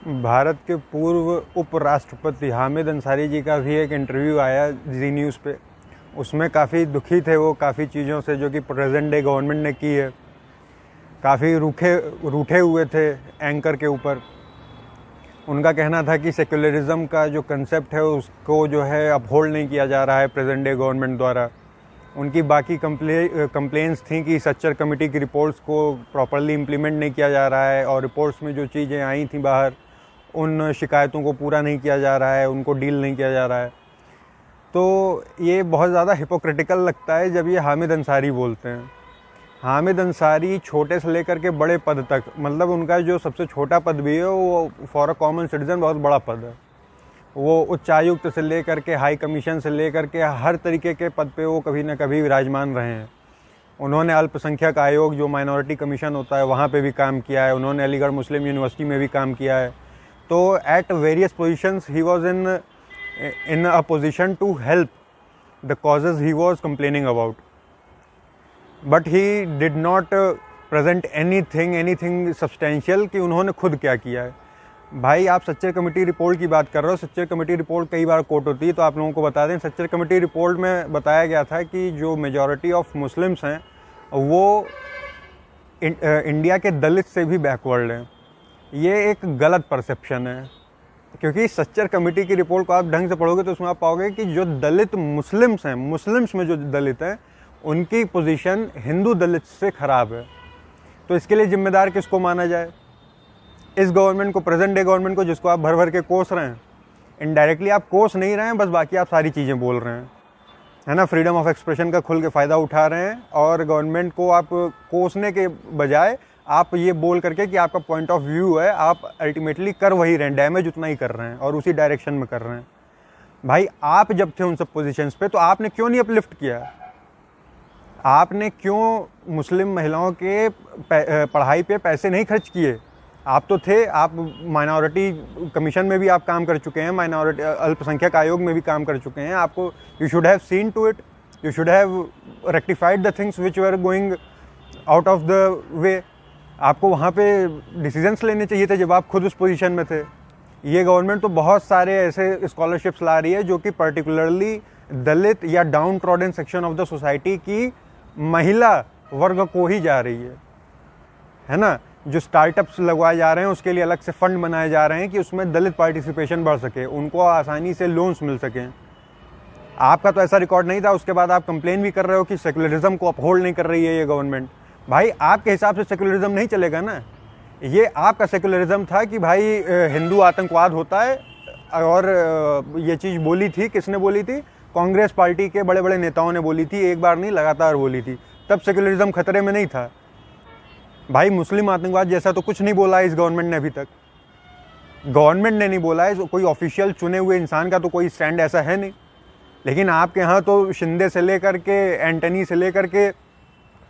भारत के पूर्व उपराष्ट्रपति हामिद अंसारी जी का भी एक इंटरव्यू आया जी न्यूज़ पे। उसमें काफ़ी दुखी थे वो काफ़ी चीज़ों से जो कि प्रेजेंट डे गवर्नमेंट ने की है। काफ़ी रूठे हुए थे एंकर के ऊपर। उनका कहना था कि सेक्युलरिज्म का जो कंसेप्ट है उसको जो है अपहोल्ड नहीं किया जा रहा है प्रेजेंट डे गवर्नमेंट द्वारा। उनकी बाकी कंप्लेंट्स थी कि सच्चर कमेटी की रिपोर्ट्स को प्रॉपरली इम्प्लीमेंट नहीं किया जा रहा है और रिपोर्ट्स में जो चीज़ें आई थी बाहर उन शिकायतों को पूरा नहीं किया जा रहा है, उनको डील नहीं किया जा रहा है। तो ये बहुत ज़्यादा हिपोक्रिटिकल लगता है जब ये हामिद अंसारी बोलते हैं। हामिद अंसारी छोटे से लेकर के बड़े पद तक, मतलब उनका जो सबसे छोटा पद भी है वो फॉर अ कॉमन सिटीजन बहुत बड़ा पद है। वो उच्चायुक्त से लेकर के हाई कमीशन से लेकर के हर तरीके के पद पे वो कभी ना कभी विराजमान रहे हैं। उन्होंने अल्पसंख्यक आयोग जो माइनॉरिटी कमीशन होता है वहाँ पे भी काम किया है। उन्होंने अलीगढ़ मुस्लिम यूनिवर्सिटी में भी काम किया है। तो at various positions he was in a position to help the causes he was complaining about, but he did not present anything substantial कि उन्होंने खुद क्या किया है। भाई आप सच्चर कमेटी रिपोर्ट की बात कर रहे हो। सच्चर कमेटी रिपोर्ट कई बार कोट होती है, तो आप लोगों को बता दें सच्चर कमेटी रिपोर्ट में बताया गया था कि जो मेजॉरिटी ऑफ मुस्लिम्स हैं वो इंडिया के दलित से भी बैकवर्ड हैं। ये एक गलत परसेप्शन है, क्योंकि सच्चर कमेटी की रिपोर्ट को आप ढंग से पढ़ोगे तो उसमें आप पाओगे कि जो दलित मुस्लिम्स हैं, मुस्लिम्स में जो दलित हैं उनकी पोजीशन हिंदू दलित से ख़राब है। तो इसके लिए जिम्मेदार किसको माना जाए? इस गवर्नमेंट को, प्रेजेंट डे गवर्नमेंट को, जिसको आप भर भर के कोस रहे हैं। इनडायरेक्टली आप कोस नहीं रहे हैं, बस बाकी आप सारी चीज़ें बोल रहे हैं, है ना। फ्रीडम ऑफ एक्सप्रेशन का खुल के फ़ायदा उठा रहे हैं और गवर्नमेंट को आप कोसने के बजाय आप ये बोल करके कि आपका पॉइंट ऑफ व्यू है, आप अल्टीमेटली कर वही रहे हैं, डैमेज उतना ही कर रहे हैं और उसी डायरेक्शन में कर रहे हैं। भाई आप जब थे उन सब पोजीशंस पे तो आपने क्यों नहीं अपलिफ्ट किया? आपने क्यों मुस्लिम महिलाओं के पढ़ाई पे पैसे नहीं खर्च किए? आप तो थे, आप माइनॉरिटी कमीशन में भी आप काम कर चुके हैं, माइनॉरिटी अल्पसंख्यक आयोग में भी काम कर चुके हैं। आपको you should have seen to it, you should have rectified the things which were going out of the way. आपको वहाँ पे डिसीजंस लेने चाहिए थे जब आप खुद उस पोजीशन में थे। ये गवर्नमेंट तो बहुत सारे ऐसे स्कॉलरशिप्स ला रही है जो कि पर्टिकुलरली दलित या down trodden section of the society की महिला वर्ग को ही जा रही है ना। जो स्टार्टअप्स लगवाए जा रहे हैं उसके लिए अलग से फंड बनाए जा रहे हैं कि उसमें दलित पार्टिसिपेशन बढ़ सके, उनको आसानी से लोन्स मिल सकें। आपका तो ऐसा रिकॉर्ड नहीं था, उसके बाद आप कंप्लेन भी कर रहे हो कि सेक्युलरिज्म को अपहोल्ड नहीं कर रही है ये गवर्नमेंट। भाई आपके हिसाब से सेक्युलरिज्म नहीं चलेगा ना। ये आपका सेक्युलरिज्म था कि भाई हिंदू आतंकवाद होता है, और ये चीज़ बोली थी, किसने बोली थी? कांग्रेस पार्टी के बड़े बड़े नेताओं ने बोली थी, एक बार नहीं लगातार बोली थी। तब सेक्युलरिज्म खतरे में नहीं था। भाई मुस्लिम आतंकवाद जैसा तो कुछ नहीं बोला है इस गवर्नमेंट ने अभी तक। गवर्नमेंट ने नहीं बोला है, कोई ऑफिशियल चुने हुए इंसान का तो कोई स्टैंड ऐसा है नहीं। लेकिन आपके यहाँ तो शिंदे से लेकर के एंटनी से लेकर के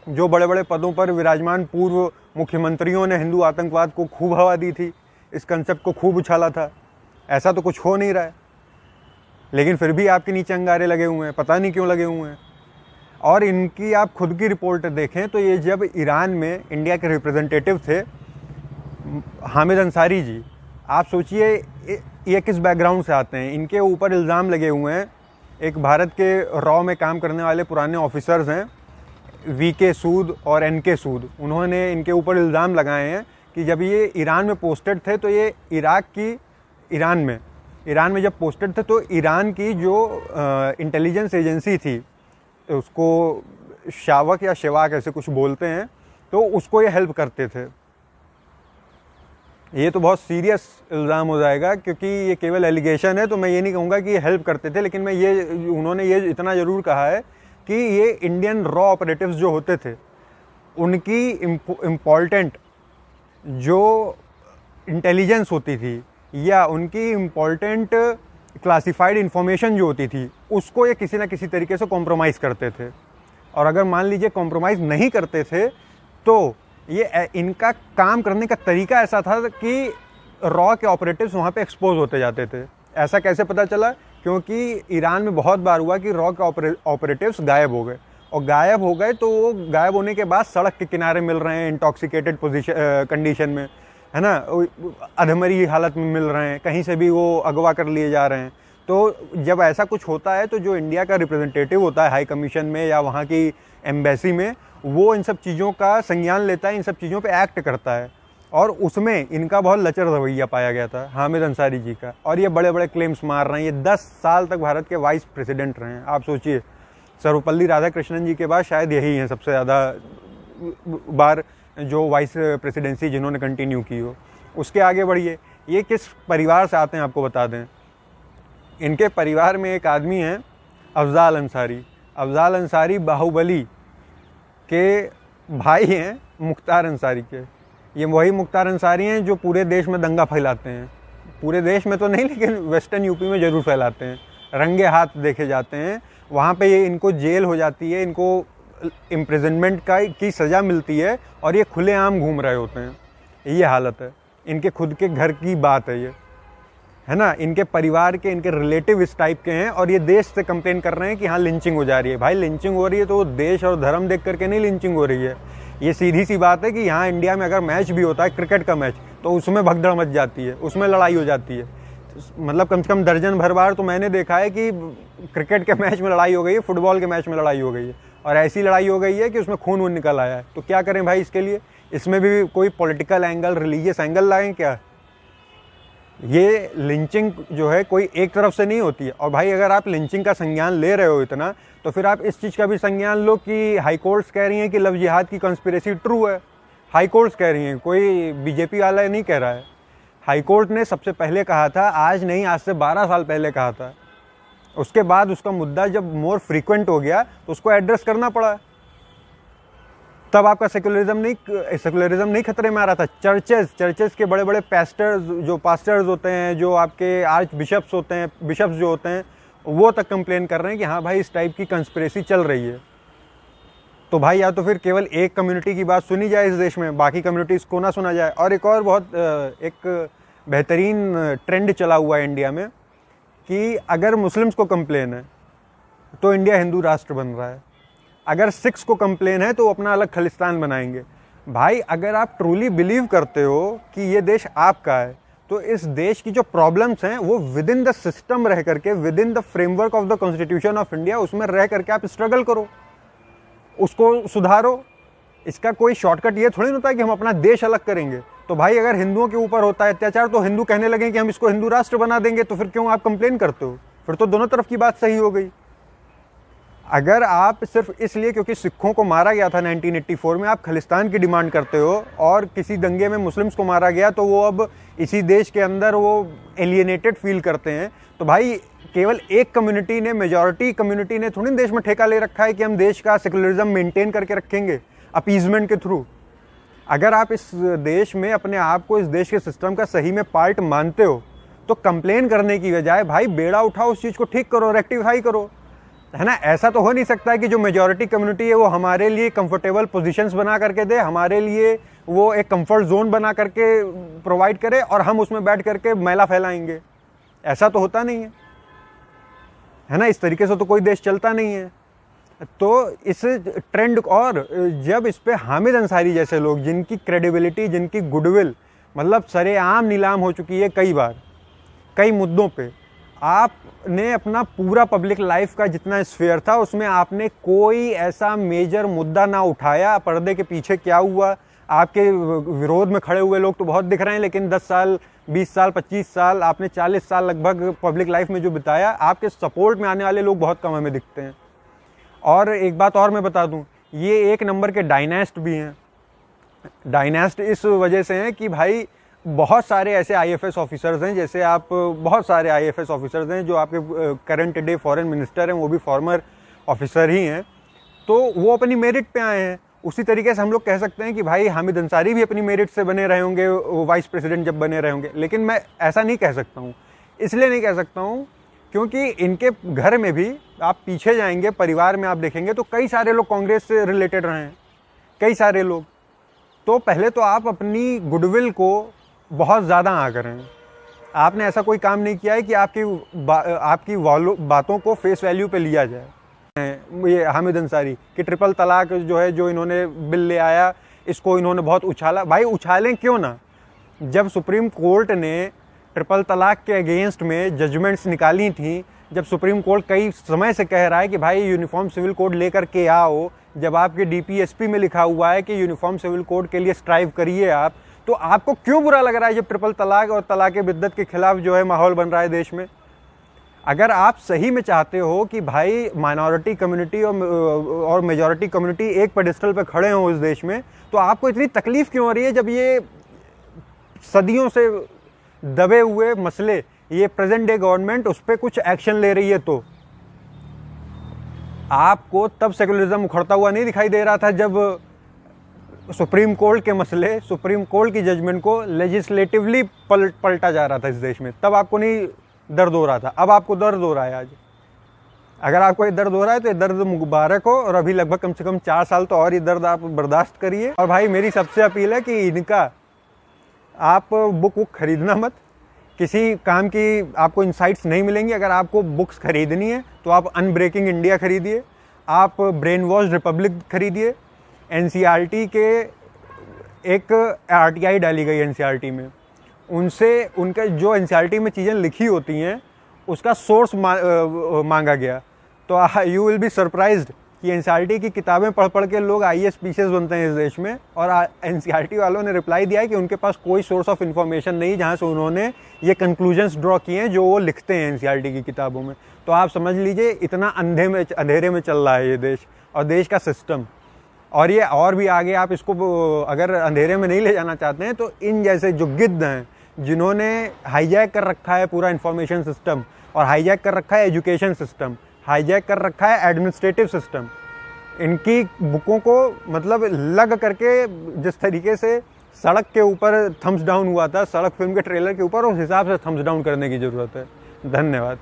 जो बड़े बड़े पदों पर विराजमान पूर्व मुख्यमंत्रियों ने हिंदू आतंकवाद को खूब हवा दी थी, इस कंसेप्ट को खूब उछाला था। ऐसा तो कुछ हो नहीं रहा है, लेकिन फिर भी आपके नीचे अंगारे लगे हुए हैं, पता नहीं क्यों लगे हुए हैं। और इनकी आप खुद की रिपोर्ट देखें तो ये जब ईरान में इंडिया के रिप्रेजेंटेटिव थे हामिद अंसारी जी, आप सोचिए ये किस बैकग्राउंड से आते हैं। इनके ऊपर इल्ज़ाम लगे हुए हैं, एक भारत के रॉ में काम करने वाले पुराने ऑफिसर्स हैं वीके सूद और एनके सूद, उन्होंने इनके ऊपर इल्ज़ाम लगाए हैं कि जब ये ईरान में पोस्टेड थे तो ये ईरान में जब पोस्टेड थे तो ईरान की जो इंटेलिजेंस एजेंसी थी, उसको शावक या शेवाक ऐसे कुछ बोलते हैं, तो उसको ये हेल्प करते थे। ये तो बहुत सीरियस इल्ज़ाम हो जाएगा, क्योंकि ये केवल एलिगेशन है। तो मैं ये नहीं कहूँगा कि ये हेल्प करते थे, लेकिन उन्होंने ये इतना ज़रूर कहा है कि ये इंडियन रॉ ऑपरेटिव्स जो होते थे उनकी इम्पॉर्टेंट जो इंटेलिजेंस होती थी या उनकी इम्पॉर्टेंट क्लासिफाइड इंफॉर्मेशन जो होती थी उसको ये किसी ना किसी तरीके से कॉम्प्रोमाइज़ करते थे। और अगर मान लीजिए कॉम्प्रोमाइज़ नहीं करते थे तो ये इनका काम करने का तरीका ऐसा था कि रॉ के ऑपरेटिव्स वहाँ पे एक्सपोज होते जाते थे। ऐसा कैसे पता चला? क्योंकि ईरान में बहुत बार हुआ कि रॉ के ऑपरेटिव्स गायब हो गए, और गायब हो गए तो वो गायब होने के बाद सड़क के किनारे मिल रहे हैं इंटॉक्सिकेटेड कंडीशन में, है ना, अधमरी हालत में मिल रहे हैं, कहीं से भी वो अगवा कर लिए जा रहे हैं। तो जब ऐसा कुछ होता है तो जो इंडिया का रिप्रेजेंटेटिव होता है हाई कमीशन में या वहाँ की एम्बेसी में, वो इन सब चीज़ों का संज्ञान लेता है, इन सब चीज़ों पे एक्ट करता है। और उसमें इनका बहुत लचर रवैया पाया गया था हामिद अंसारी जी का, और ये बड़े बड़े क्लेम्स मार रहे हैं। ये 10 साल तक भारत के वाइस प्रेसिडेंट रहे हैं। आप सोचिए, सर्वपल्ली राधाकृष्णन जी के बाद शायद यही हैं सबसे ज़्यादा बार जो वाइस प्रेसिडेंसी जिन्होंने कंटिन्यू की हो। उसके आगे बढ़िए, ये किस परिवार से आते हैं आपको बता दें। इनके परिवार में एक आदमी हैं अफजाल अंसारी। अफजाल अंसारी बाहुबली के भाई हैं मुख्तार अंसारी के। ये वही मुख्तार अंसारी हैं जो पूरे देश में दंगा फैलाते हैं। पूरे देश में तो नहीं, लेकिन वेस्टर्न यूपी में ज़रूर फैलाते हैं, रंगे हाथ देखे जाते हैं। वहाँ पे ये इनको जेल हो जाती है, इनको इम्प्रिजनमेंट की सज़ा मिलती है, और ये खुलेआम घूम रहे होते हैं। ये हालत है, इनके खुद के घर की बात है ये, है ना। इनके परिवार के, इनके रिलेटिव इस टाइप के हैं, और ये देश से कंप्लेन कर रहे हैं कि हाँ लिंचिंग हो जा रही है। भाई लिंचिंग हो रही है तो देश और धर्म देख करके नहीं लिंचिंग हो रही है। ये सीधी सी बात है कि यहाँ इंडिया में अगर मैच भी होता है, क्रिकेट का मैच, तो उसमें भगदड़ मच जाती है, उसमें लड़ाई हो जाती है। मतलब कम से कम दर्जन भर बार तो मैंने देखा है कि क्रिकेट के मैच में लड़ाई हो गई है, फुटबॉल के मैच में लड़ाई हो गई है, और ऐसी लड़ाई हो गई है कि उसमें खून वून निकल आया है। तो क्या करें भाई इसके लिए? इसमें भी कोई पॉलिटिकल एंगल, रिलीजियस एंगल लाएं क्या? ये लिंचिंग जो है कोई एक तरफ से नहीं होती है। और भाई अगर आप लिंचिंग का संज्ञान ले रहे हो इतना, तो फिर आप इस चीज़ का भी संज्ञान लो कि हाई कोर्ट्स कह रही हैं कि लव जिहाद की कंस्पिरेसी ट्रू है। हाई कोर्ट्स कह रही हैं, कोई बीजेपी वाला नहीं कह रहा है। हाई कोर्ट ने सबसे पहले कहा था, आज नहीं आज से 12 साल पहले कहा था। उसके बाद उसका मुद्दा जब मोर फ्रीक्वेंट हो गया तो उसको एड्रेस करना पड़ा। तब आपका सेकुलरिज्म नहीं खतरे में आ रहा था। चर्चेस के बड़े बड़े पास्टर्स होते हैं, जो आपके आर्च बिशप्स होते हैं, बिशप्स जो होते हैं, वो तक कंप्लेन कर रहे हैं कि हाँ भाई इस टाइप की कंस्पिरेसी चल रही है। तो भाई या तो फिर केवल एक कम्युनिटी की बात सुनी जाए इस देश में, बाकी कम्युनिटीज़ को ना सुना जाए। और एक और बहुत एक बेहतरीन ट्रेंड चला हुआ है इंडिया में कि अगर मुस्लिम्स को कंप्लेन है तो इंडिया हिंदू राष्ट्र बन रहा है, अगर सिख्स को कंप्लेन है तो वो अपना अलग खालिस्तान बनाएंगे। भाई अगर आप ट्रूली बिलीव करते हो कि ये देश आपका है, तो इस देश की जो प्रॉब्लम्स हैं वो विद इन द सिस्टम रह करके, with in the framework of the constitution of India, उसमें रह करके आप स्ट्रगल करो, उसको सुधारो। इसका कोई शॉर्टकट ये थोड़ी होता है कि हम अपना देश अलग करेंगे। तो भाई अगर हिंदुओं के ऊपर होता है अत्याचार तो हिंदू कहने लगे कि हम इसको हिंदू राष्ट्र बना देंगे, तो फिर क्यों आप कंप्लेन करते हो? फिर तो दोनों तरफ की बात सही हो गई। अगर आप सिर्फ इसलिए क्योंकि सिखों को मारा गया था 1984 में, आप खालिस्तान की डिमांड करते हो, और किसी दंगे में मुस्लिम्स को मारा गया तो वो अब इसी देश के अंदर वो एलियनेटेड फील करते हैं, तो भाई केवल एक कम्युनिटी ने, मेजॉरिटी कम्युनिटी ने थोड़ी देश में ठेका ले रखा है कि हम देश का सेकुलरिज्म मेंटेन करके रखेंगे अपीजमेंट के थ्रू। अगर आप इस देश में अपने आप को इस देश के सिस्टम का सही में पार्ट मानते हो, तो कंप्लेन करने की बजाय भाई बेड़ा उठाओ, उस चीज़ को ठीक करो, रेक्टिफाई करो, है ना। ऐसा तो हो नहीं सकता है कि जो मेजॉरिटी कम्युनिटी है वो हमारे लिए कंफर्टेबल पोजीशंस बना करके दे, हमारे लिए वो एक कंफर्ट जोन बना करके प्रोवाइड करे, और हम उसमें बैठ करके मैला फैलाएंगे। ऐसा तो होता नहीं है ना। इस तरीके से तो कोई देश चलता नहीं है। तो इस ट्रेंड, और जब इस पे हामिद अंसारी जैसे लोग, जिनकी क्रेडिबिलिटी, जिनकी गुडविल मतलब सरेआम नीलाम हो चुकी है कई बार, कई मुद्दों पे, आपने अपना पूरा पब्लिक लाइफ का जितना स्फीयर था उसमें आपने कोई ऐसा मेजर मुद्दा ना उठाया। पर्दे के पीछे क्या हुआ, आपके विरोध में खड़े हुए लोग तो बहुत दिख रहे हैं, लेकिन 10 साल, 20 साल, 25 साल, आपने 40 साल लगभग पब्लिक लाइफ में जो बिताया, आपके सपोर्ट में आने वाले लोग बहुत कम हमें दिखते हैं। और एक बात और मैं बता दूं, ये एक नंबर के डायनेस्ट भी हैं। डायनेस्ट इस वजह से हैं कि भाई बहुत सारे ऐसे आईएफएस ऑफिसर्स हैं, जैसे आप बहुत सारे आईएफएस ऑफिसर्स हैं जो आपके करंट डे फॉरेन मिनिस्टर हैं, वो भी फॉर्मर ऑफिसर ही हैं, तो वो अपनी मेरिट पे आए हैं। उसी तरीके से हम लोग कह सकते हैं कि भाई हामिद अंसारी भी अपनी मेरिट से बने रहे होंगे वाइस प्रेसिडेंट जब बने रहे होंगे, लेकिन मैं ऐसा नहीं कह सकता हूँ। इसलिए नहीं कह सकता हूँ क्योंकि इनके घर में भी आप पीछे जाएंगे, परिवार में आप देखेंगे तो कई सारे लोग कांग्रेस से रिलेटेड रहे हैं, कई सारे लोग। तो पहले तो आप अपनी गुडविल को बहुत ज़्यादा आ करें। आपने ऐसा कोई काम नहीं किया है कि आपकी बातों को फेस वैल्यू पे लिया जाए। ये हामिद अंसारी कि ट्रिपल तलाक जो है, जो इन्होंने बिल ले आया, इसको इन्होंने बहुत उछाला। भाई उछालें क्यों ना, जब सुप्रीम कोर्ट ने ट्रिपल तलाक के अगेंस्ट में जजमेंट्स निकाली थी, जब सुप्रीम कोर्ट कई समय से कह रहा है कि भाई यूनिफॉर्म सिविल कोड लेकर के आओ, जब आपके डीपीएसपी में लिखा हुआ है कि यूनिफॉर्म सिविल कोड के लिए स्ट्राइव करिए आप, तो आपको क्यों बुरा लग रहा है जब ट्रिपल तलाक और तलाक बिद्दत के खिलाफ जो है माहौल बन रहा है देश में? अगर आप सही में चाहते हो कि भाई माइनॉरिटी कम्युनिटी और मेजॉरिटी कम्युनिटी एक पेडिस्टल पे खड़े हों इस देश में, तो आपको इतनी तकलीफ क्यों हो रही है जब ये सदियों से दबे हुए मसले, ये प्रेजेंट डे गवर्नमेंट उस पर कुछ एक्शन ले रही है? तो आपको तब सेकुलरिज्म उखड़ता हुआ नहीं दिखाई दे रहा था जब सुप्रीम कोर्ट के मसले, सुप्रीम कोर्ट की जजमेंट को लेजिस्लेटिवली पलटा जा रहा था इस देश में? तब आपको नहीं दर्द हो रहा था, अब आपको दर्द हो रहा है आज। अगर आपको ये दर्द हो रहा है तो ये दर्द मुबारक हो, और अभी लगभग कम से कम 4 साल तो और ये दर्द आप बर्दाश्त करिए। और भाई मेरी सबसे अपील है कि इनका आप बुक खरीदना मत, किसी काम की आपको इंसाइट्स नहीं मिलेंगी। अगर आपको बुक्स खरीदनी है तो आप अनब्रेकिंग इंडिया खरीदिए, आप ब्रेन वॉश रिपब्लिक खरीदिए। एनसीईआरटी के एक आरटीआई डाली गई एनसीईआरटी में, उनसे उनके जो एनसीईआरटी में चीज़ें लिखी होती हैं उसका सोर्स मांगा गया, तो यू विल बी सरप्राइज्ड कि एनसीईआरटी की किताबें पढ़ पढ़ के लोग आईएएस पीसीएस बनते हैं इस देश में। और एनसीईआरटी वालों ने रिप्लाई दिया है कि उनके पास कोई सोर्स ऑफ इन्फॉर्मेशन नहीं जहां से उन्होंने ये कंक्लूजन्स ड्रॉ किए हैं जो वो लिखते हैं एनसीईआरटी की किताबों में। तो आप समझ लीजिए इतना अंधेरे में चल रहा है ये देश और देश का सिस्टम। और ये और भी आगे आप इसको अगर अंधेरे में नहीं ले जाना चाहते हैं तो इन जैसे जो गिद्ध हैं जिन्होंने हाईजैक कर रखा है पूरा इंफॉर्मेशन सिस्टम, और हाईजैक कर रखा है एजुकेशन सिस्टम, हाईजैक कर रखा है एडमिनिस्ट्रेटिव सिस्टम, इनकी बुकों को मतलब लग करके जिस तरीके से सड़क के ऊपर थम्स डाउन हुआ था, सड़क फिल्म के ट्रेलर के ऊपर, उस हिसाब से थम्स डाउन करने की ज़रूरत है। धन्यवाद।